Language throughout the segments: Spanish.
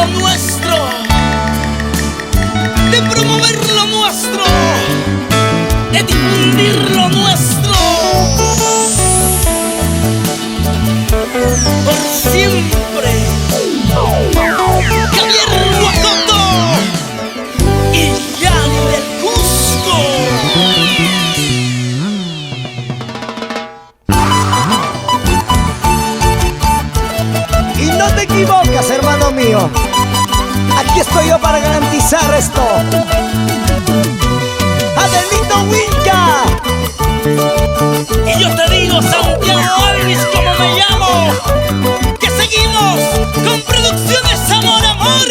lo nuestro, de promover lo nuestro, de difundir lo nuestro. Por siempre, Javier Guacoto y Yari del Cusco. Y no te equivocas, hermano mío. Aquí estoy yo para garantizar esto. ¡Adelito Winca! Y yo te digo, Santiago Alvis, como me llamo, que seguimos con Producciones Amor Amor.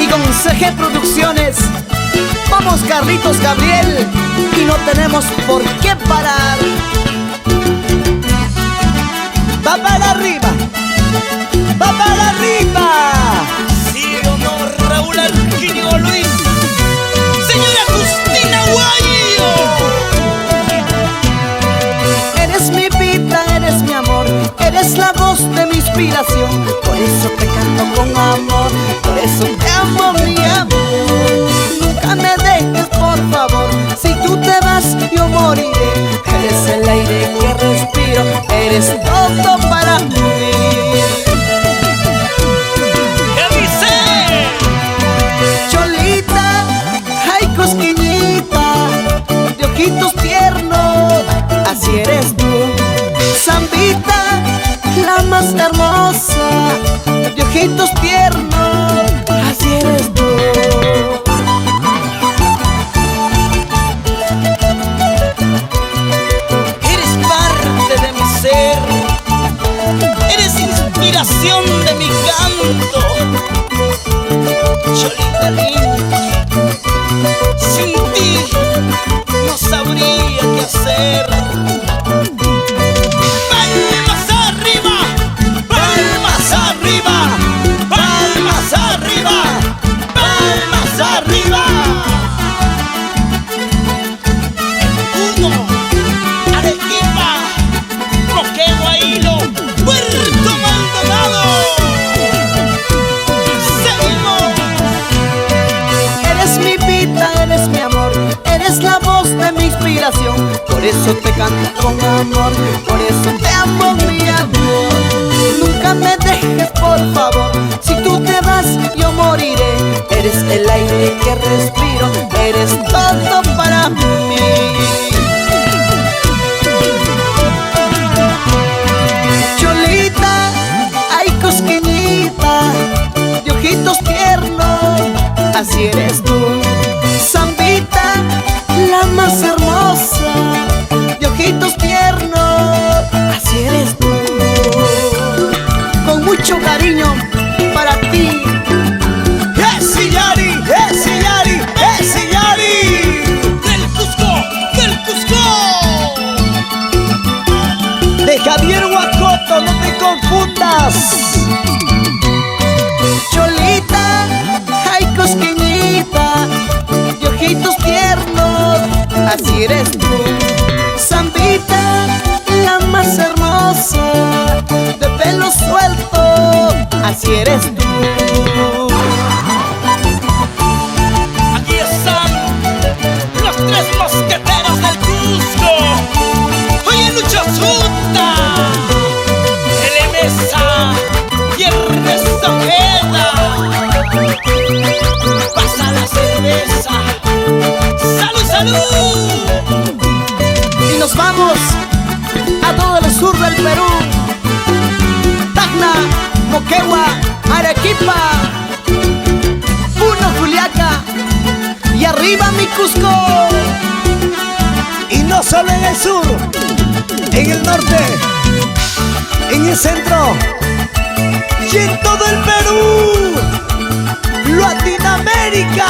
Y con CG Producciones. Vamos, Carlitos Gabriel, y no tenemos por qué parar. ¡Va para arriba! ¡Va para arriba! Sí o no, Raúl Arquínigo Luis. Señora Justina Guayo. Eres mi vida, eres mi amor, eres la voz de mi inspiración. Por eso te canto con amor, por eso te amo, mi amor. Nunca me dejes, por favor, si tú te vas yo moriré. Eres el aire que respiro, eres todo para mí. ¿Qué dice? Cholita, ay cosquillita, de ojitos tiernos, así eres tú. Zambita, la más hermosa, de ojitos tiernos, así eres tú. Eres parte de mi ser, eres inspiración de mi canto. Cholita linda, sin ti no sabría qué hacer. Palmas arriba, palmas arriba, palmas arriba, palmas arriba. Uno, Arequipa, Moquegua, Hilo, Puerto Maldonado. Seguimos. Eres mi vida, eres mi amor, eres la voz de mi inspiración. Por eso te canto con amor, por eso te amo, mi amor. Nunca me dejes, por favor, si tú te vas yo moriré. Eres el aire que respiro, eres todo para mí. Cholita, ay cosquillita, de ojitos tiernos, así eres tú. Zambita, la más hermosa, de ojitos tiernos, así eres tú. Con mucho cariño para ti. ¡Ese Yari! ¡Ese Yari! ¡Ese Yari! Del Cusco, del Cusco. De Javier Guacoto, no te confundas. Cholita, ay cosquillita, de ojitos tiernos, así eres tú. Zambita, la más hermosa, de pelo suelto, así eres tú. Aquí están los tres mosqueteros del Cusco. Oye, Lucho Zuta, el Mesa y Ernesto Ojeda. Pasa la cerveza. ¡Salud, salud! Y nos vamos a todo el sur del Perú. Tacna, Moquegua, Arequipa, Puno, Juliaca y arriba mi Cusco. Y no solo en el sur, en el norte, en el centro y en todo el Perú, Latinoamérica.